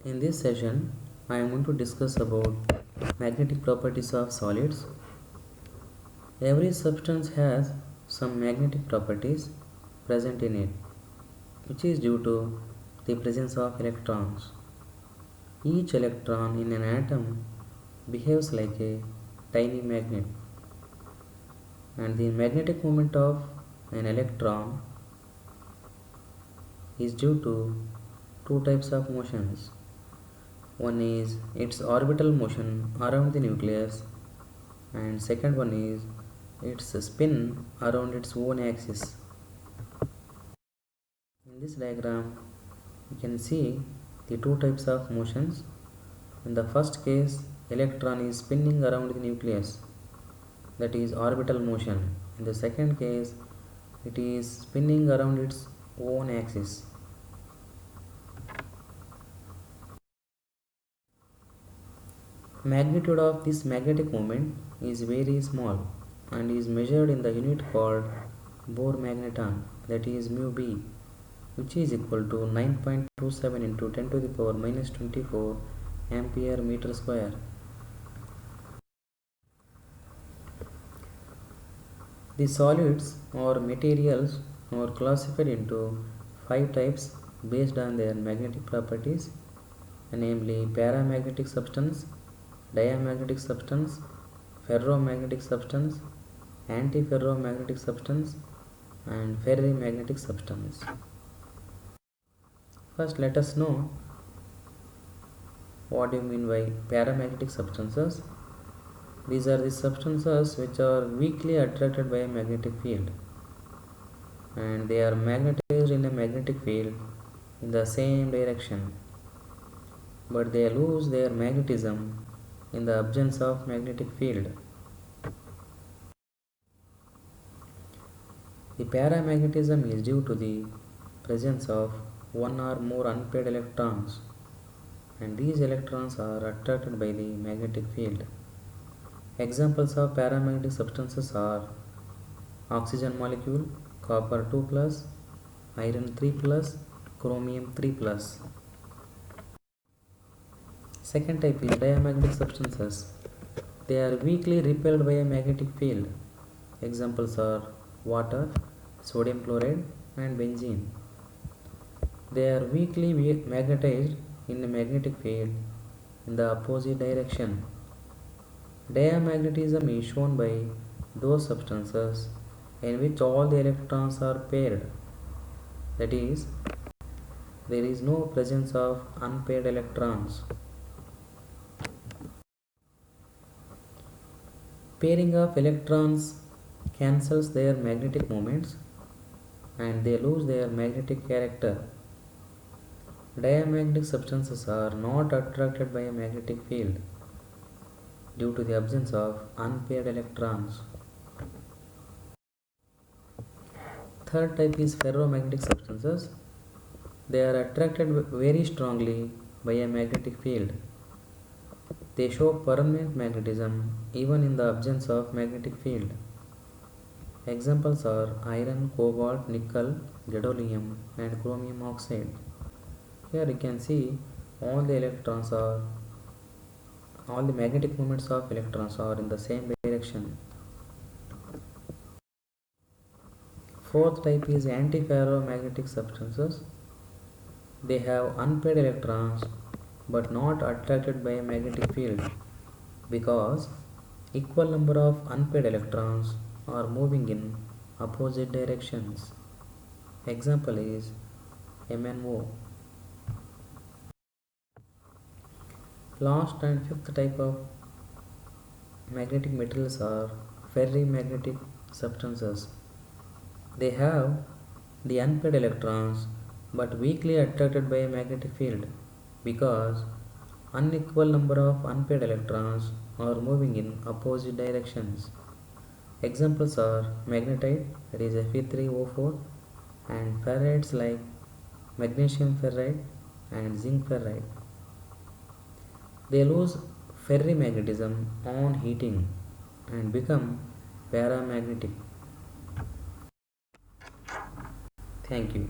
In this session, I am going to discuss about magnetic properties of solids. Every substance has some magnetic properties present in it, which is due to the presence of electrons. Each electron in an atom behaves like a tiny magnet, and the magnetic moment of an electron is due to two types of motions. One is its orbital motion around the nucleus, and second one is its spin around its own axis. In this diagram, you can see the two types of motions. In the first case, electron is spinning around the nucleus, that is orbital motion. In the second case, it is spinning around its own axis. Magnitude of this magnetic moment is very small and is measured in the unit called Bohr magneton, that is mu b, which is equal to 9.27 into 10 to the power minus 24 ampere meter square. The solids or materials are classified into 5 types based on their magnetic properties, namely paramagnetic substance, diamagnetic substance, ferromagnetic substance, antiferromagnetic substance, and ferrimagnetic substance. First, let us know what do you mean by paramagnetic substances. These are the substances which are weakly attracted by a magnetic field, and they are magnetized in a magnetic field in the same direction, but they lose their magnetism in the absence of magnetic field. The paramagnetism is due to the presence of one or more unpaired electrons, and these electrons are attracted by the magnetic field. Examples of paramagnetic substances are oxygen molecule, copper 2 plus, iron 3 plus, chromium 3 plus. Second type is diamagnetic substances. They are weakly repelled by a magnetic field. Examples are water, sodium chloride, and benzene. They are weakly magnetized in a magnetic field in the opposite direction. Diamagnetism is shown by those substances in which all the electrons are paired. That is, there is no presence of unpaired electrons. Pairing of electrons cancels their magnetic moments and they lose their magnetic character. Diamagnetic substances are not attracted by a magnetic field due to the absence of unpaired electrons. Third type is ferromagnetic substances. They are attracted very strongly by a magnetic field. They show permanent magnetism even in the absence of magnetic field. Examples are iron, cobalt, nickel, gadolinium, and chromium oxide. Here you can see all the magnetic moments of electrons are in the same direction. Fourth type is antiferromagnetic substances. They have unpaired electrons but not attracted by a magnetic field because equal number of unpaired electrons are moving in opposite directions. Example is MnO. Last and fifth type of magnetic materials are ferrimagnetic substances. They have the unpaired electrons but weakly attracted by a magnetic field because unequal number of unpaired electrons are moving in opposite directions. Examples are magnetite, that is Fe3O4, and ferrites like magnesium ferrite and zinc ferrite. They lose ferrimagnetism on heating and become paramagnetic. Thank you.